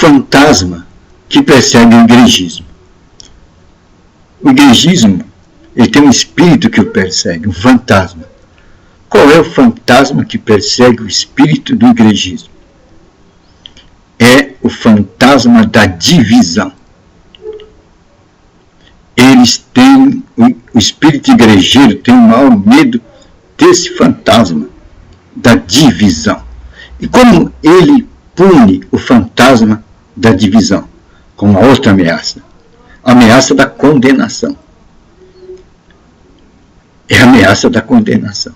fantasma que persegue o igrejismo. O igrejismo, ele tem um espírito que o persegue, um fantasma. Qual é o fantasma que persegue o espírito do igrejismo? É o fantasma da divisão. Eles têm, o espírito igrejeiro tem o maior medo desse fantasma da divisão. E como ele pune o fantasma da divisão? Com uma outra ameaça. A ameaça da condenação. É a ameaça da condenação.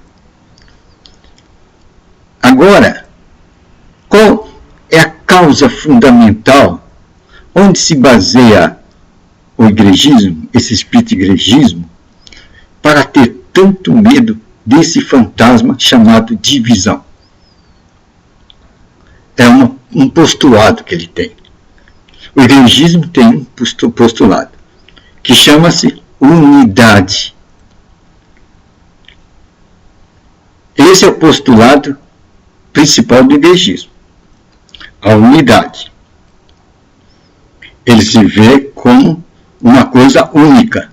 Agora, qual é a causa fundamental onde se baseia o igrejismo, esse espírito igrejismo, para ter tanto medo desse fantasma chamado divisão? É um postulado que ele tem. O igrejismo tem um postulado que chama-se unidade. Esse é o postulado principal do igrejismo. A unidade. Ele se vê como uma coisa única.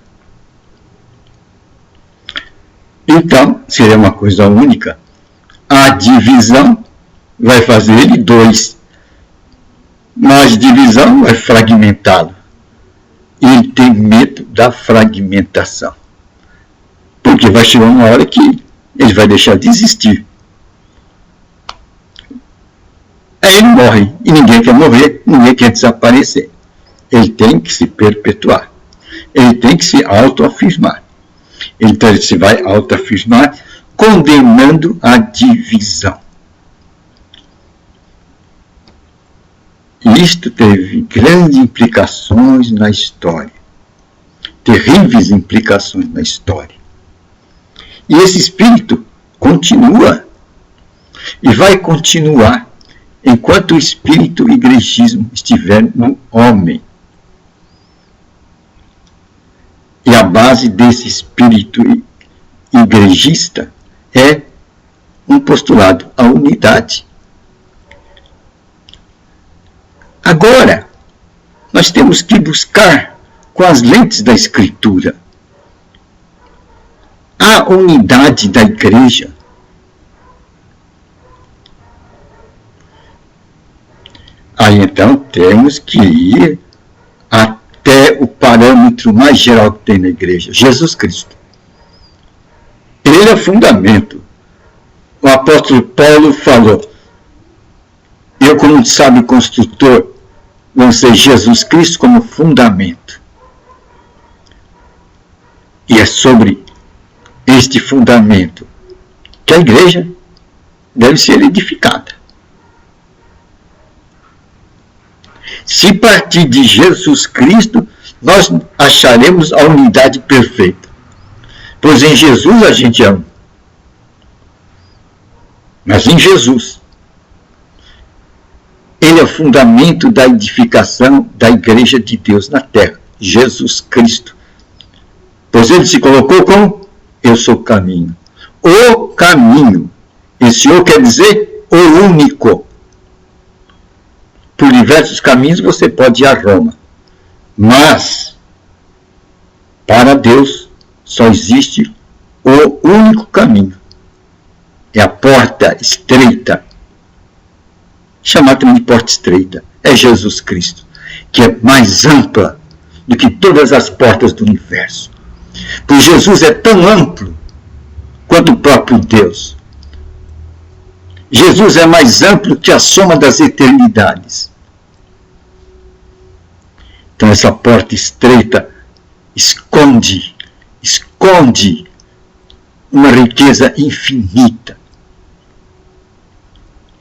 Então, se ele é uma coisa única, a divisão vai fazer ele dois. Mas a divisão vai fragmentá-lo. E ele tem medo da fragmentação. Porque vai chegar uma hora que ele vai deixar de existir. Aí ele morre. E ninguém quer morrer, ninguém quer desaparecer. Ele tem que se perpetuar. Ele tem que se autoafirmar. Então ele se vai autoafirmar condenando a divisão. Isto teve grandes implicações na história. Terríveis implicações na história. E esse espírito continua. E vai continuar enquanto o espírito igrejismo estiver no homem. E a base desse espírito igrejista é um postulado, a unidade. Agora, nós temos que buscar com as lentes da Escritura a unidade da igreja. Aí então temos que ir até o parâmetro mais geral que tem na igreja, Jesus Cristo. Ele é o fundamento. O apóstolo Paulo falou: eu, como sábio construtor, lancei Jesus Cristo como fundamento. E é sobre este fundamento que a igreja deve ser edificada. Se partir de Jesus Cristo, nós acharemos a unidade perfeita. Pois em Jesus a gente é um. Mas em Jesus, ele é o fundamento da edificação da igreja de Deus na terra. Jesus Cristo. Pois ele se colocou como: eu sou o caminho. O caminho. Esse O quer dizer o único. Por diversos caminhos você pode ir a Roma. Mas, para Deus, só existe o único caminho. É a porta estreita. Chamada também de porta estreita. É Jesus Cristo, que é mais ampla do que todas as portas do universo. Pois Jesus é tão amplo quanto o próprio Deus. Jesus é mais amplo que a soma das eternidades. Então essa porta estreita esconde uma riqueza infinita,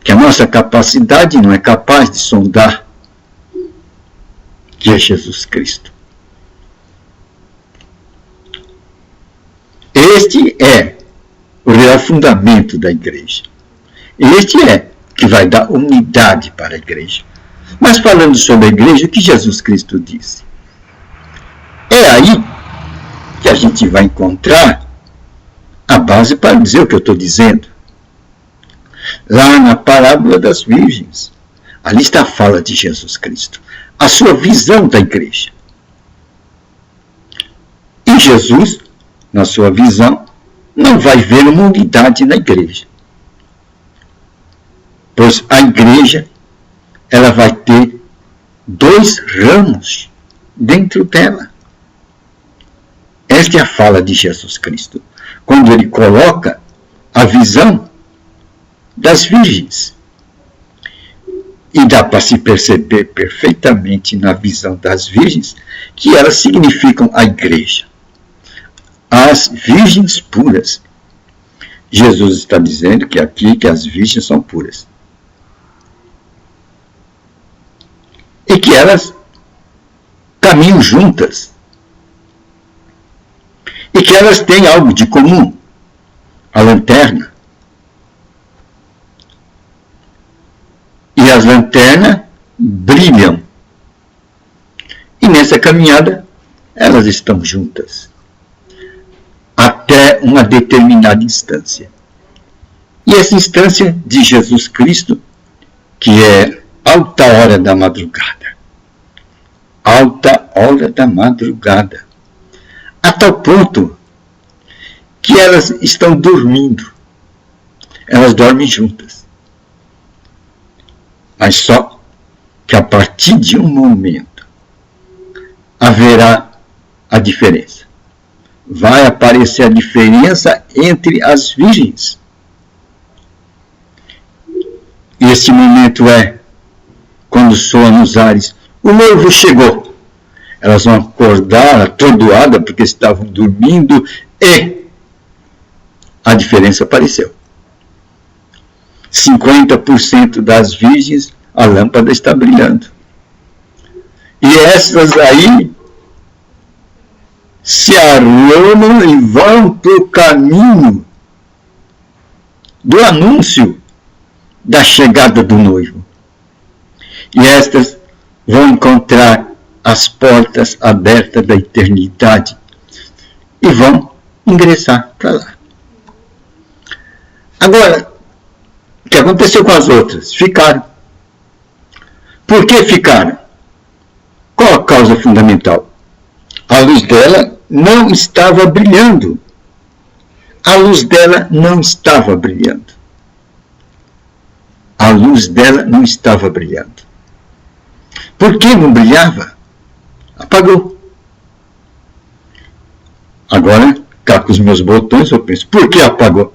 que a nossa capacidade não é capaz de sondar, que é Jesus Cristo. Este é o real fundamento da igreja. Este é que vai dar unidade para a igreja. Mas falando sobre a igreja, o que Jesus Cristo disse? É aí que a gente vai encontrar a base para dizer o que eu estou dizendo. Lá na parábola das virgens, Ali está a fala de Jesus Cristo, a sua visão da igreja. E Jesus, na sua visão, não vai ver uma unidade na igreja. Pois a igreja, ela vai ter 2 ramos dentro dela. Esta é a fala de Jesus Cristo, quando ele coloca a visão das virgens. E dá para se perceber perfeitamente na visão das virgens que elas significam a igreja. As virgens puras. Jesus está dizendo que aqui que as virgens são puras. E que elas caminham juntas. E que elas têm algo de comum. A lanterna. E as lanternas brilham. E nessa caminhada, elas estão juntas. Até uma determinada instância. E essa instância de Jesus Cristo, que é alta hora da madrugada. Alta hora da madrugada. A tal ponto que elas estão dormindo. Elas dormem juntas. Mas só que a partir de um momento haverá a diferença. Vai aparecer a diferença entre as virgens. E esse momento é quando soam nos ares, o noivo chegou. Elas vão acordar atordoadas porque estavam dormindo e a diferença apareceu. 50% das virgens, a lâmpada está brilhando. E essas aí se arrumam e vão para o caminho do anúncio da chegada do noivo. E estas vão encontrar as portas abertas da eternidade e vão ingressar para lá. Agora, o que aconteceu com as outras? Ficaram. Por que ficaram? Qual a causa fundamental? A luz dela não estava brilhando. A luz dela não estava brilhando. A luz dela não estava brilhando. Por que não brilhava? Apagou. Agora, cá com os meus botões, eu penso, por que apagou?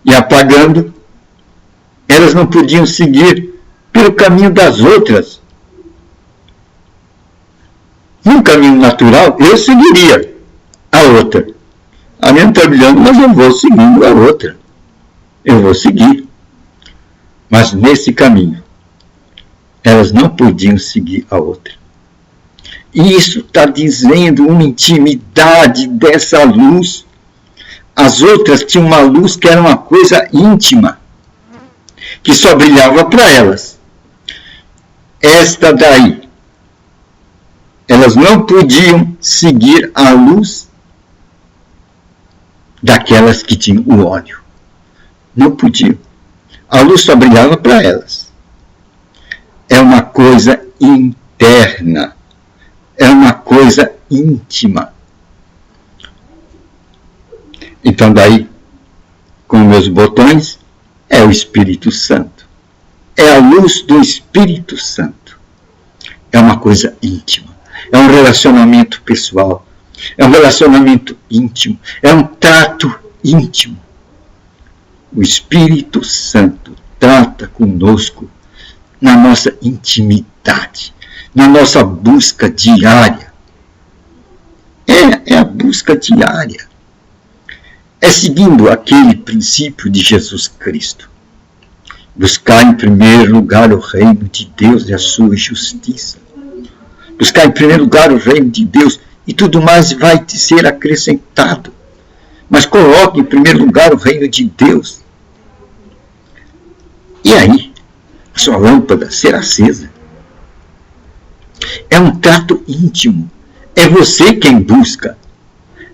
E apagando, elas não podiam seguir pelo caminho das outras. Num caminho natural, eu seguiria a outra. A minha não está brilhando, mas eu vou seguindo a outra. Eu vou seguir. Mas nesse caminho, elas não podiam seguir a outra. E isso está dizendo uma intimidade dessa luz. As outras tinham uma luz que era uma coisa íntima, que só brilhava para elas. Esta daí, elas não podiam seguir a luz daquelas que tinham o óleo. Não podiam. A luz só brilhava para elas. É uma coisa interna. É uma coisa íntima. Então daí, com meus botões, é o Espírito Santo. É a luz do Espírito Santo. É uma coisa íntima. É um relacionamento pessoal. É um relacionamento íntimo. É um trato íntimo. O Espírito Santo trata conosco na nossa intimidade, na nossa busca diária. É a busca diária. É seguindo aquele princípio de Jesus Cristo. Buscar em primeiro lugar o reino de Deus e a sua justiça. Buscar em primeiro lugar o reino de Deus e tudo mais vai te ser acrescentado. Mas coloque em primeiro lugar o reino de Deus. E aí, a sua lâmpada será acesa. É um trato íntimo. É você quem busca.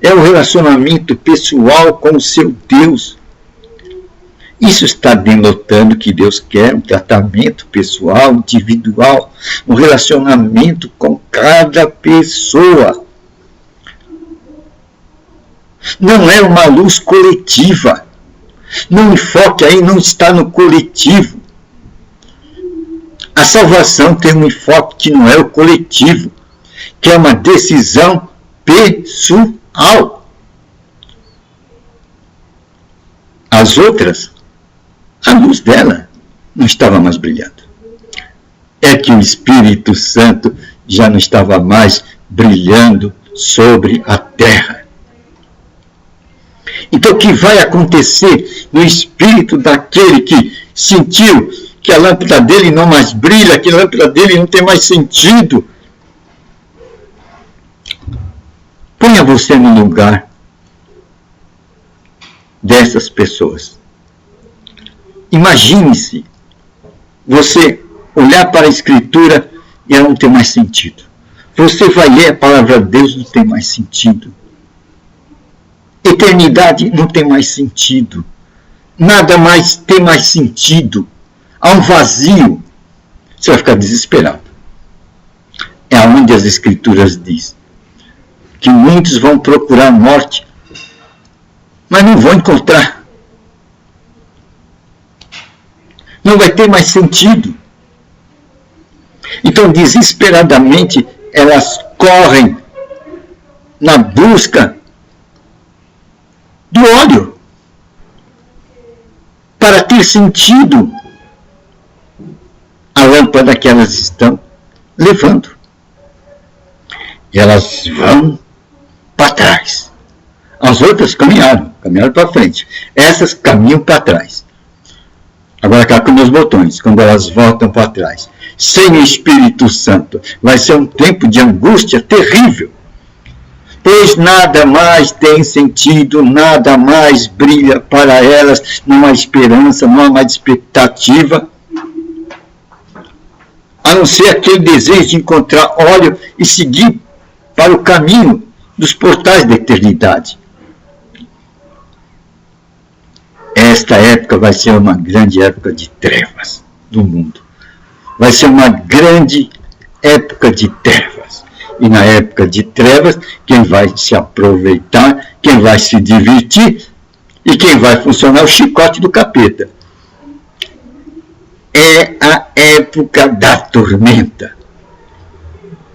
É o relacionamento pessoal com o seu Deus. Isso está denotando que Deus quer um tratamento pessoal, individual, um relacionamento com cada pessoa. Não é uma luz coletiva. Não enfoque aí, não está no coletivo. A salvação tem um enfoque que não é o coletivo, que é uma decisão pessoal. As outras, a luz dela não estava mais brilhando. É que o Espírito Santo já não estava mais brilhando sobre a terra. Então, o que vai acontecer no espírito daquele que sentiu que a lâmpada dele não mais brilha, que a lâmpada dele não tem mais sentido? Ponha você no lugar dessas pessoas. Imagine-se você olhar para a Escritura e ela não tem mais sentido. Você vai ler a palavra de Deus, não tem mais sentido. Eternidade não tem mais sentido. Nada mais tem mais sentido. Há um vazio. Você vai ficar desesperado. É onde as Escrituras dizem que muitos vão procurar morte, mas não vão encontrar. Não vai ter mais sentido. Então, desesperadamente, elas correm na busca do óleo para ter sentido a lâmpada que elas estão levando. E elas vão para trás. As outras caminharam para frente. Essas caminham para trás. Agora cá com meus botões, quando elas voltam para trás, sem o Espírito Santo, vai ser um tempo de angústia terrível. Pois nada mais tem sentido, nada mais brilha para elas, não há esperança, não há mais expectativa, a não ser aquele desejo de encontrar óleo e seguir para o caminho dos portais da eternidade. Esta época vai ser uma grande época de trevas do mundo. Vai ser uma grande época de trevas. E na época de trevas, quem vai se aproveitar, quem vai se divertir e quem vai funcionar é o chicote do capeta. É a época da tormenta.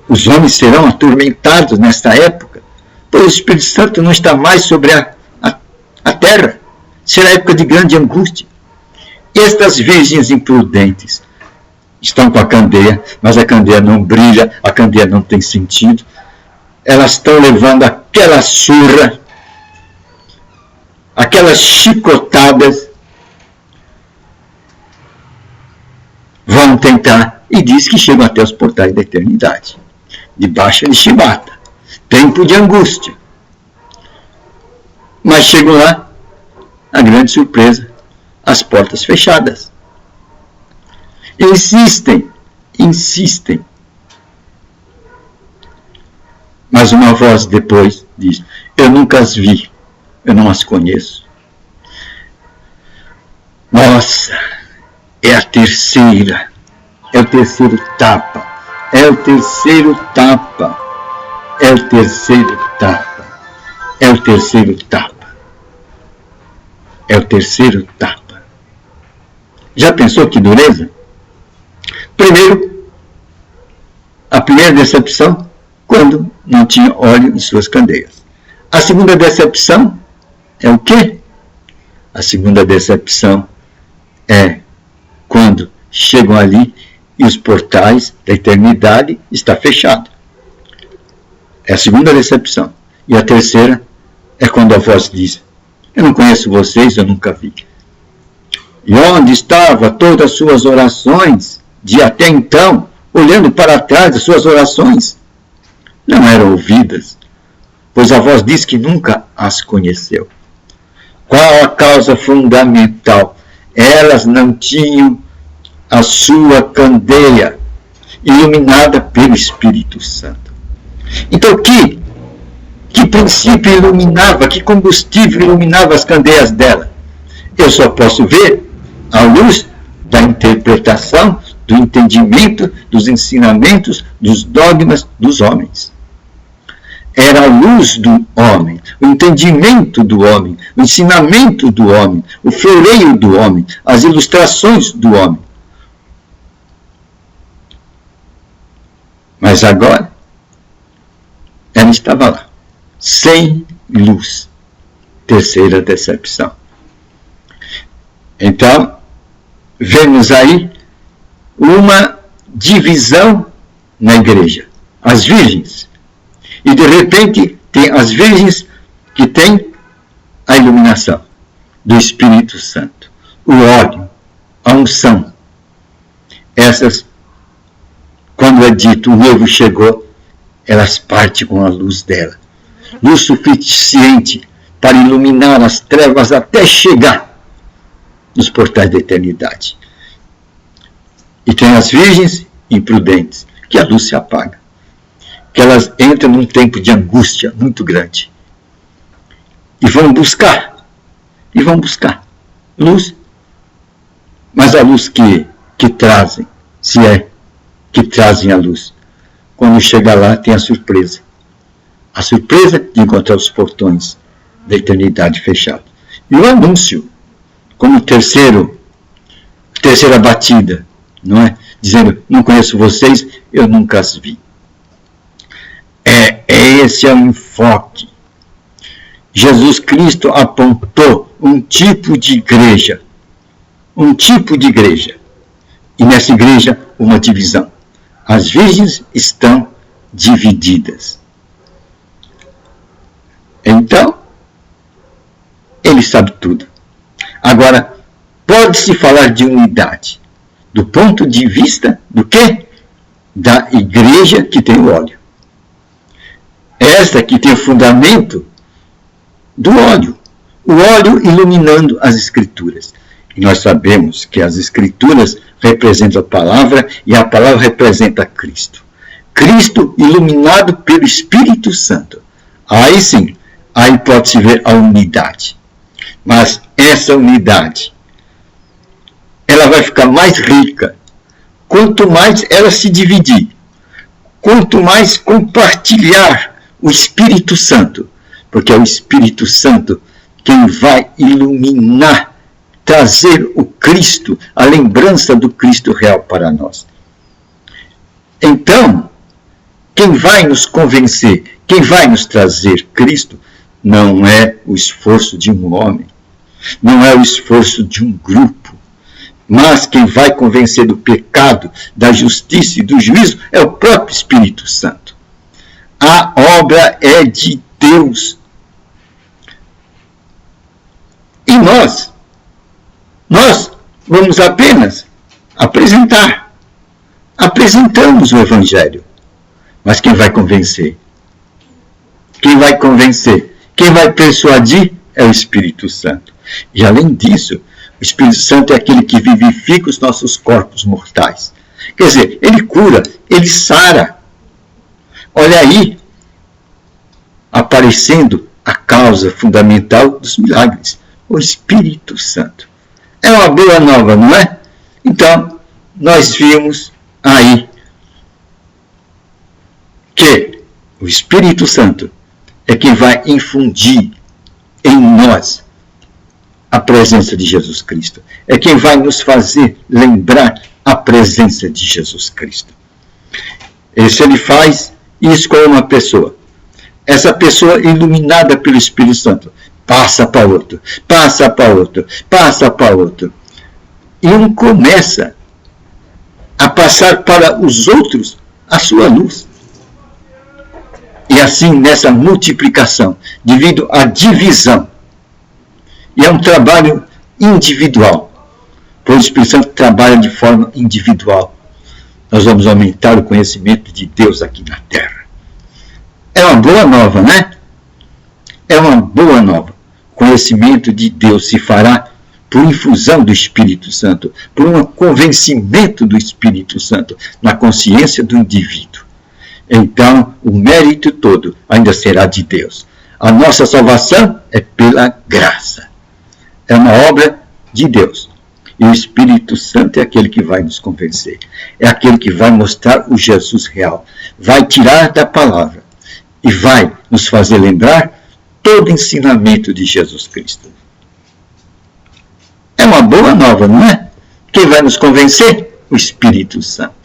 Os homens serão atormentados nesta época, pois o Espírito Santo não está mais sobre a terra. Será época de grande angústia. Estas virgens imprudentes estão com a candeia, mas a candeia não brilha, a candeia não tem sentido. Elas estão levando aquela surra, aquelas chicotadas, vão tentar, e diz que chegam até os portais da eternidade, debaixo de chibata, tempo de angústia. Mas chegam lá, a grande surpresa, as portas fechadas. Insistem. Mas uma voz depois diz: eu nunca as vi, eu não as conheço. Nossa, é a terceira, é o terceiro tapa, é o terceiro tapa, é o terceiro tapa, é o terceiro tapa. É o terceiro tapa. Já pensou que dureza? Primeiro, a primeira decepção, quando não tinha óleo em suas candeias. A segunda decepção é o quê? A segunda decepção é quando chegam ali e os portais da eternidade estão fechados. É a segunda decepção. E a terceira é quando a voz diz: eu não conheço vocês, eu nunca vi. E onde estavam todas as suas orações de até então, olhando para trás, as suas orações não eram ouvidas, pois a voz diz que nunca as conheceu. Qual a causa fundamental? Elas não tinham a sua candeia iluminada pelo Espírito Santo. Então, que princípio iluminava, que combustível iluminava as candeias dela? Eu só posso ver à luz da interpretação, do entendimento, dos ensinamentos, dos dogmas dos homens. Era a luz do homem, o entendimento do homem, o ensinamento do homem, o floreio do homem, as ilustrações do homem. Mas agora, ela estava lá, sem luz. Terceira decepção. Então, vemos aí uma divisão na igreja. As virgens. E de repente tem as virgens que têm a iluminação do Espírito Santo, o óleo, a unção. Essas, quando é dito o noivo chegou, elas partem com a luz dela. Luz suficiente para iluminar as trevas até chegar nos portais da eternidade. E tem as virgens imprudentes, que a luz se apaga. Que elas entram num tempo de angústia muito grande. E vão buscar luz. Mas a luz que trazem, se é que trazem a luz. Quando chega lá, tem a surpresa. A surpresa de encontrar os portões da eternidade fechados. E o anúncio, como terceira batida, não é? Dizendo, não conheço vocês, eu nunca as vi. Esse é o enfoque. Jesus Cristo apontou um tipo de igreja. E nessa igreja, uma divisão. As virgens estão divididas. Então, ele sabe tudo. Agora, pode-se falar de unidade. Do ponto de vista do quê? Da igreja que tem o óleo. Esta que tem o fundamento do óleo. O óleo iluminando as Escrituras. E nós sabemos que as Escrituras representam a palavra e a palavra representa Cristo. Cristo iluminado pelo Espírito Santo. Aí sim, aí pode-se ver a unidade. Mas essa unidade, ela vai ficar mais rica quanto mais ela se dividir. Quanto mais compartilhar o Espírito Santo, porque é o Espírito Santo quem vai iluminar, trazer o Cristo, a lembrança do Cristo real para nós. Então, quem vai nos convencer, quem vai nos trazer Cristo, não é o esforço de um homem, não é o esforço de um grupo, mas quem vai convencer do pecado, da justiça e do juízo é o próprio Espírito Santo. A obra é de Deus. E nós vamos apenas apresentar. Apresentamos o Evangelho. Mas quem vai convencer? Quem vai convencer? Quem vai persuadir é o Espírito Santo. E além disso, o Espírito Santo é aquele que vivifica os nossos corpos mortais. Quer dizer, ele cura, ele sara. Olha aí, aparecendo a causa fundamental dos milagres, o Espírito Santo. É uma boa nova, não é? Então, nós vimos aí que o Espírito Santo é quem vai infundir em nós a presença de Jesus Cristo. É quem vai nos fazer lembrar a presença de Jesus Cristo. E se ele faz isso com uma pessoa, essa pessoa iluminada pelo Espírito Santo, passa para outro, passa para outro, passa para outro. E um começa a passar para os outros a sua luz. E assim, nessa multiplicação, devido à divisão, e é um trabalho individual, pois o Espírito Santo trabalha de forma individual. Nós vamos aumentar o conhecimento de Deus aqui na Terra. É uma boa nova, né? É uma boa nova. O conhecimento de Deus se fará por infusão do Espírito Santo, por um convencimento do Espírito Santo na consciência do indivíduo. Então, o mérito todo ainda será de Deus. A nossa salvação é pela graça. É uma obra de Deus. E o Espírito Santo é aquele que vai nos convencer. É aquele que vai mostrar o Jesus real. Vai tirar da palavra e vai nos fazer lembrar todo o ensinamento de Jesus Cristo. É uma boa nova, não é? Quem vai nos convencer? O Espírito Santo.